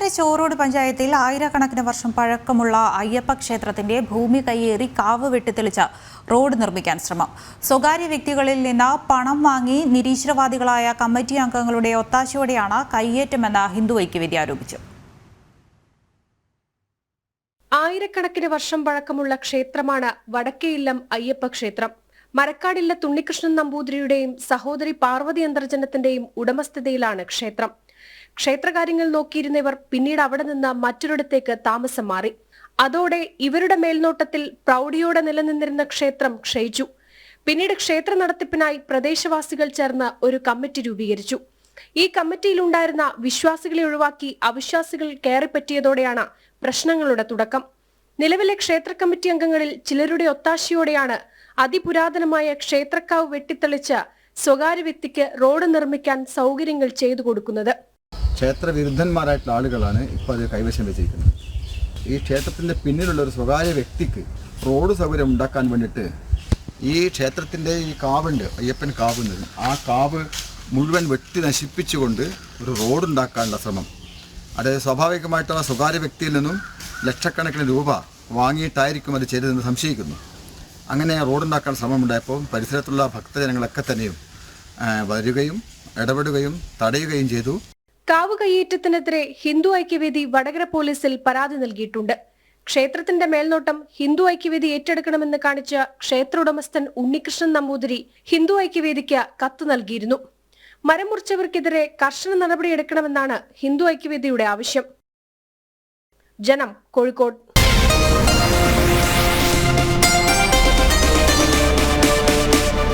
സോമനാട് ചോറോട് പഞ്ചായത്തിൽ ആയിരക്കണക്കിന് വർഷം പഴക്കമുള്ള അയ്യപ്പ ക്ഷേത്രത്തിന്റെ ഭൂമി കയ്യേറി കാവ് വെട്ടിത്തെളിച്ച് റോഡ് നിർമ്മിക്കാൻ ശ്രമം. സ്വകാര്യ വ്യക്തികളിൽ നിന്ന് പണം വാങ്ങി നിരീശ്വരവാദികളായ കമ്മിറ്റി അംഗങ്ങളുടെ ഒത്താശയോടെയാണ് കയ്യേറ്റമെന്ന് ഹിന്ദു ഐക്യവേദി ആരോപിച്ചു. ആയിരക്കണക്കിന് വർഷം പഴക്കമുള്ള ക്ഷേത്രമാണ് വടക്കേയില്ലം അയ്യപ്പ ക്ഷേത്രം. മരക്കാടില്ല ഉണ്ണികൃഷ്ണൻ നമ്പൂതിരിയുടെയും സഹോദരി പാർവതി അന്തർജനത്തിന്റെയും ഉടമസ്ഥതയിലാണ് ക്ഷേത്രം. ക്ഷേത്രകാര്യങ്ങൾ നോക്കിയിരുന്നവർ പിന്നീട് അവിടെ നിന്ന് മറ്റൊരിടത്തേക്ക് താമസം മാറി. അതോടെ ഇവരുടെ മേൽനോട്ടത്തിൽ പ്രൗഢിയോടെ നിലനിന്നിരുന്ന ക്ഷേത്രം ക്ഷയിച്ചു. പിന്നീട് ക്ഷേത്ര നടത്തിപ്പിനായി പ്രദേശവാസികൾ ചേർന്ന് ഒരു കമ്മിറ്റി രൂപീകരിച്ചു. ഈ കമ്മിറ്റിയിലുണ്ടായിരുന്ന വിശ്വാസികളെ ഒഴിവാക്കി അവിശ്വാസികൾ കയറിപ്പറ്റിയതോടെയാണ് പ്രശ്നങ്ങളുടെ തുടക്കം. നിലവിലെ ക്ഷേത്ര കമ്മിറ്റി അംഗങ്ങളിൽ ചിലരുടെ ഒത്താശയോടെയാണ് അതിപുരാതനമായ ക്ഷേത്രക്കാവ് വെട്ടിത്തെളിച്ച് സ്വകാര്യ വ്യക്തിക്ക് റോഡ് നിർമ്മിക്കാൻ സൗകര്യങ്ങൾ ചെയ്തു കൊടുക്കുന്നത്. ക്ഷേത്ര വിരുദ്ധന്മാരായിട്ടുള്ള ആളുകളാണ് ഇപ്പോൾ അത് കൈവശം വെച്ചിരിക്കുന്നത്. ഈ ക്ഷേത്രത്തിൻ്റെ പിന്നിലുള്ള ഒരു സ്വകാര്യ വ്യക്തിക്ക് റോഡ് സൗകര്യം ഉണ്ടാക്കാൻ വേണ്ടിയിട്ട് ഈ ക്ഷേത്രത്തിൻ്റെ ഈ കാവുണ്ട്, അയ്യപ്പൻ കാവുണ്ട്, ആ കാവ് മുഴുവൻ വെട്ടി നശിപ്പിച്ചുകൊണ്ട് ഒരു റോഡ് ഉണ്ടാക്കാനുള്ള ശ്രമം. അത് സ്വാഭാവികമായിട്ടുള്ള സ്വകാര്യ വ്യക്തിയിൽ നിന്നും ലക്ഷക്കണക്കിന് രൂപ വാങ്ങിയിട്ടായിരിക്കും അത് ചെയ്തതെന്ന് സംശയിക്കുന്നു. അങ്ങനെ റോഡുണ്ടാക്കാൻ ശ്രമമുണ്ടായപ്പോൾ പരിസരത്തുള്ള ഭക്തജനങ്ങളൊക്കെ തന്നെയും വരികയും ഇടപെടുകയും തടയുകയും ചെയ്തു. കാവ് കയ്യേറ്റത്തിനെതിരെ ഹിന്ദു ഐക്യവേദി വടകര പോലീസിൽ പരാതി നൽകിയിട്ടുണ്ട്. ക്ഷേത്രത്തിന്റെ മേൽനോട്ടം ഹിന്ദു ഐക്യവേദി ഏറ്റെടുക്കണമെന്ന് കാണിച്ച് ക്ഷേത്ര ഉടമസ്ഥൻ ഉണ്ണികൃഷ്ണൻ നമ്പൂതിരി ഹിന്ദു ഐക്യവേദിക്ക് കത്ത് നൽകിയിരുന്നു. മരം മുറിച്ചവർക്കെതിരെ കർശന നടപടിയെടുക്കണമെന്നാണ് ഹിന്ദു ഐക്യവേദിയുടെ ആവശ്യം. ജനം, കോഴിക്കോട്.